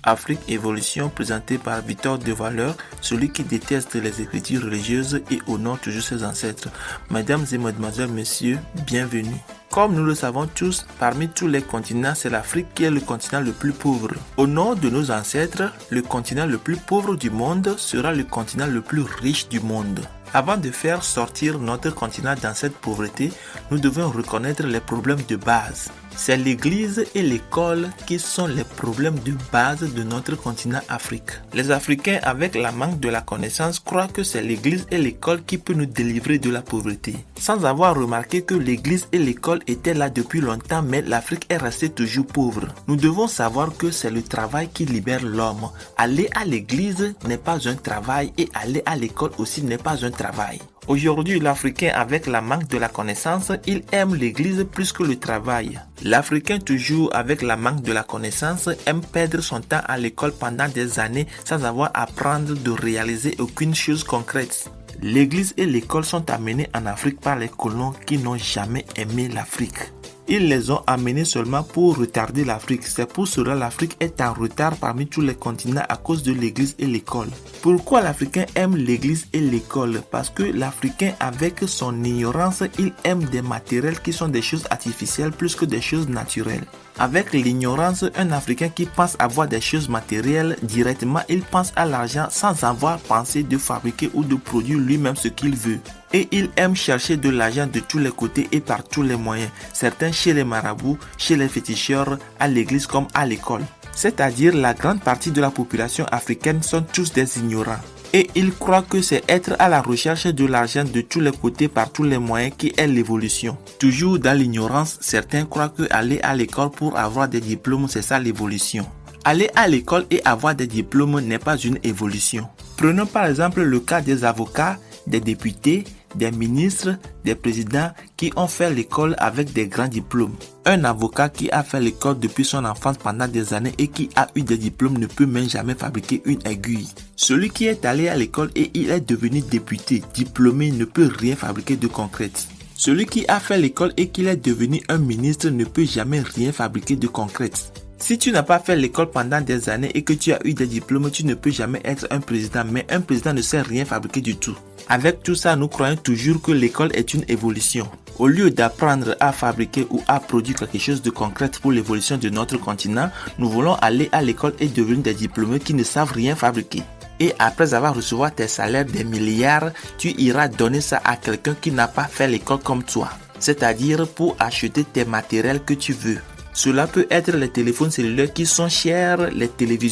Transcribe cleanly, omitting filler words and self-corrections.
Afrique Évolution présenté par Victor Devaleur, celui qui déteste les écritures religieuses et honore toujours ses ancêtres. Mesdames et mesdemoiselles, messieurs, bienvenue. Comme nous le savons tous, parmi tous les continents, c'est l'Afrique qui est le continent le plus pauvre. Au nom de nos ancêtres, le continent le plus pauvre du monde sera le continent le plus riche du monde. Avant de faire sortir notre continent dans cette pauvreté, nous devons reconnaître les problèmes de base. C'est l'Église et l'école qui sont les problèmes de base de notre continent Afrique. Les Africains, avec la manque de la connaissance, croient que c'est l'Église et l'école qui peut nous délivrer de la pauvreté. Sans avoir remarqué que l'Église et l'école étaient là depuis longtemps, mais l'Afrique est restée toujours pauvre. Nous devons savoir que c'est le travail qui libère l'homme. Aller à l'Église n'est pas un travail et aller à l'école aussi n'est pas un travail. Aujourd'hui, l'Africain, avec la manque de la connaissance, il aime l'Église plus que le travail. L'Africain, toujours avec la manque de la connaissance, aime perdre son temps à l'école pendant des années sans avoir à apprendre de réaliser aucune chose concrète. L'Église et l'école sont amenées en Afrique par les colons qui n'ont jamais aimé l'Afrique. Ils les ont amenés seulement pour retarder l'Afrique. C'est pour cela que l'Afrique est en retard parmi tous les continents à cause de l'Église et l'école. Pourquoi l'Africain aime l'Église et l'école? Parce que l'Africain, avec son ignorance, il aime des matériels qui sont des choses artificielles plus que des choses naturelles. Avec l'ignorance, un Africain qui pense avoir des choses matérielles, directement il pense à l'argent sans avoir pensé de fabriquer ou de produire lui-même ce qu'il veut. Et il aime chercher de l'argent de tous les côtés et par tous les moyens, certains chez les marabouts, chez les féticheurs, à l'église comme à l'école. C'est-à-dire la grande partie de la population africaine sont tous des ignorants. Et ils croient que c'est être à la recherche de l'argent de tous les côtés par tous les moyens qui est l'évolution. Toujours dans l'ignorance, certains croient que aller à l'école pour avoir des diplômes, c'est ça l'évolution. Aller à l'école et avoir des diplômes n'est pas une évolution. Prenons par exemple le cas des avocats, des députés, des ministres, des présidents qui ont fait l'école avec des grands diplômes. Un avocat qui a fait l'école depuis son enfance pendant des années et qui a eu des diplômes ne peut même jamais fabriquer une aiguille. Celui qui est allé à l'école et il est devenu député, diplômé, ne peut rien fabriquer de concret. Celui qui a fait l'école et qu'il est devenu un ministre ne peut jamais rien fabriquer de concret. Si tu n'as pas fait l'école pendant des années et que tu as eu des diplômes, tu ne peux jamais être un président, mais un président ne sait rien fabriquer du tout. Avec tout ça, nous croyons toujours que l'école est une évolution. Au lieu d'apprendre à fabriquer ou à produire quelque chose de concret pour l'évolution de notre continent, nous voulons aller à l'école et devenir des diplômés qui ne savent rien fabriquer. Et après avoir reçu tes salaires des milliards, tu iras donner ça à quelqu'un qui n'a pas fait l'école comme toi. C'est-à-dire pour acheter tes matériels que tu veux. Cela peut être les téléphones cellulaires qui sont chers, les télévisions